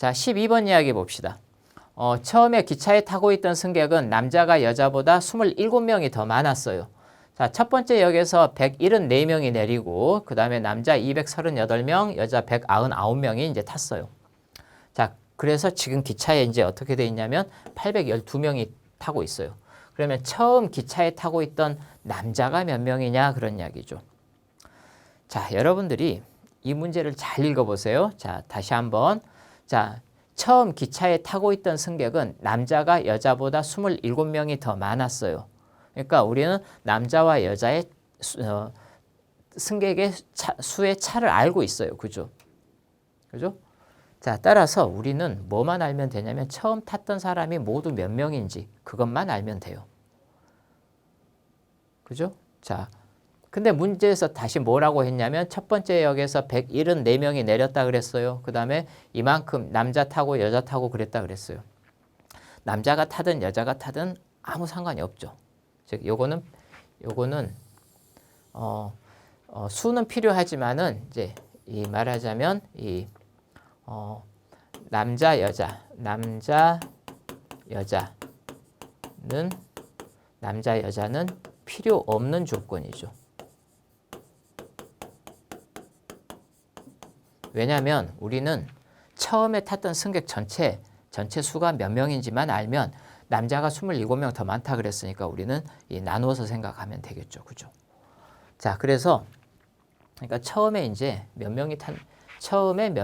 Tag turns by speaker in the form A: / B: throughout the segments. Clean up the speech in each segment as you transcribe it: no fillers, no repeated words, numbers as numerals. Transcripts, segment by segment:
A: 자, 12번 이야기 봅시다. 처음에 기차에 타고 있던 승객은 남자가 여자보다 27명이 더 많았어요. 자, 첫 번째 역에서 174명이 내리고 그 다음에 남자 238명, 여자 199명이 이제 탔어요. 자, 그래서 지금 기차에 이제 어떻게 돼 있냐면 812명이 타고 있어요. 그러면 처음 기차에 타고 있던 남자가 몇 명이냐 그런 이야기죠. 자, 여러분들이 이 문제를 잘 읽어보세요. 자, 다시 한번. 자, 처음 기차에 타고 있던 승객은 남자가 여자보다 27명이 더 많았어요. 그러니까 우리는 남자와 여자의 승객의 수의 차를 알고 있어요. 그죠? 그죠? 자, 따라서 우리는 뭐만 알면 되냐면 처음 탔던 사람이 모두 몇 명인지 그것만 알면 돼요. 그죠? 자, 근데 문제에서 다시 뭐라고 했냐면 첫 번째 역에서 174명이 내렸다 그랬어요. 그 다음에 이만큼 남자 타고 여자 타고 그랬다 그랬어요. 남자가 타든 여자가 타든 아무 상관이 없죠. 즉, 요거는 수는 필요하지만은 이제 이 말하자면 이 남자 여자는 필요 없는 조건이죠. 왜냐하면 우리는 처음에 탔던 승객 전체 수가 몇 명인지만 알면 남자가 27명 더 많다 그랬으니까 우리는 이 나누어서 생각하면 되겠죠. 그죠? 자, 그래서 그러니까 처음에 몇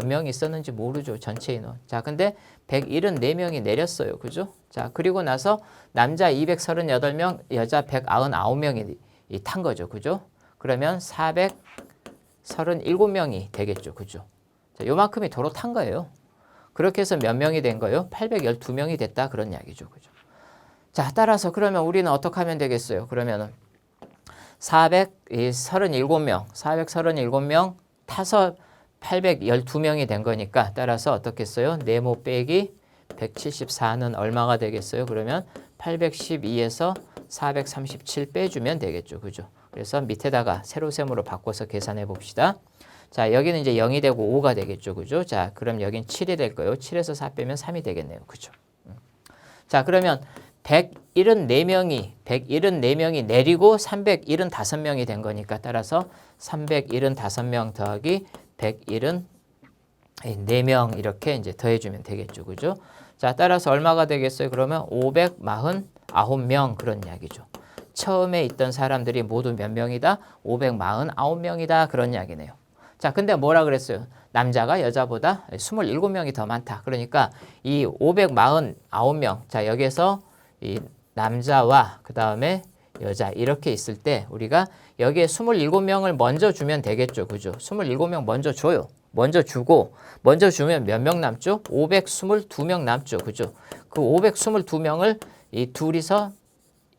A: 명이 있었는지 모르죠. 전체 인원. 자, 근데 174명이 내렸어요. 그죠? 자, 그리고 나서 남자 238명, 여자 199명이 탄 거죠. 그죠? 그러면 437명이 되겠죠. 그죠? 자, 요만큼이 도로 탄 거예요. 그렇게 해서 몇 명이 된 거예요? 812명이 됐다. 그런 이야기죠. 그죠? 자, 따라서 그러면 우리는 어떻게 하면 되겠어요? 그러면은 437명 타서 812명이 된 거니까 따라서 어떻게 써요? 네모 빼기 174는 얼마가 되겠어요? 그러면 812에서 437 빼주면 되겠죠. 그죠? 그래서 밑에다가 세로셈으로 바꿔서 계산해 봅시다. 자, 여기는 이제 0이 되고 5가 되겠죠. 그죠? 자, 그럼 여긴 7이 될 거예요. 7에서 4 빼면 3이 되겠네요. 그죠? 자, 그러면 174명이 내리고 375명이 된 거니까 따라서 375명 더하기 174명 이렇게 이제 더해주면 되겠죠. 그죠? 자, 따라서 얼마가 되겠어요? 그러면 549명 그런 이야기죠. 처음에 있던 사람들이 모두 몇 명이다? 549명이다. 그런 이야기네요. 자, 근데 뭐라 그랬어요? 남자가 여자보다 27명이 더 많다. 그러니까 이 549명. 자, 여기에서 이 남자와 그 다음에 여자 이렇게 있을 때 우리가 여기에 27명을 먼저 주면 되겠죠. 그죠? 27명 먼저 줘요. 먼저 주면 몇 명 남죠? 522명 남죠. 그죠? 그 522명을 이 둘이서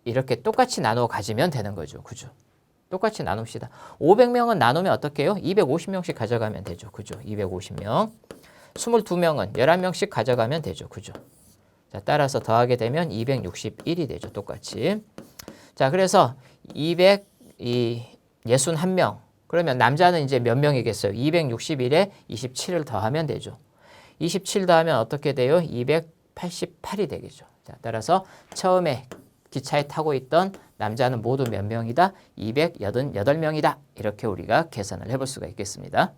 A: 이렇게 똑같이 나누어 가지면 되는 거죠. 그죠? 똑같이 나눕시다. 500명은 나누면 어떻게 해요? 250명씩 가져가면 되죠. 그죠? 250명. 22명은 11명씩 가져가면 되죠. 그죠? 자, 따라서 더하게 되면 261이 되죠. 똑같이. 자, 그래서 261명. 그러면 남자는 이제 몇 명이겠어요? 261에 27을 더하면 되죠. 27 더하면 어떻게 돼요? 288이 되겠죠. 자, 따라서 처음에 기차에 타고 있던 남자는 모두 몇 명이다? 288명이다. 이렇게 우리가 계산을 해볼 수가 있겠습니다.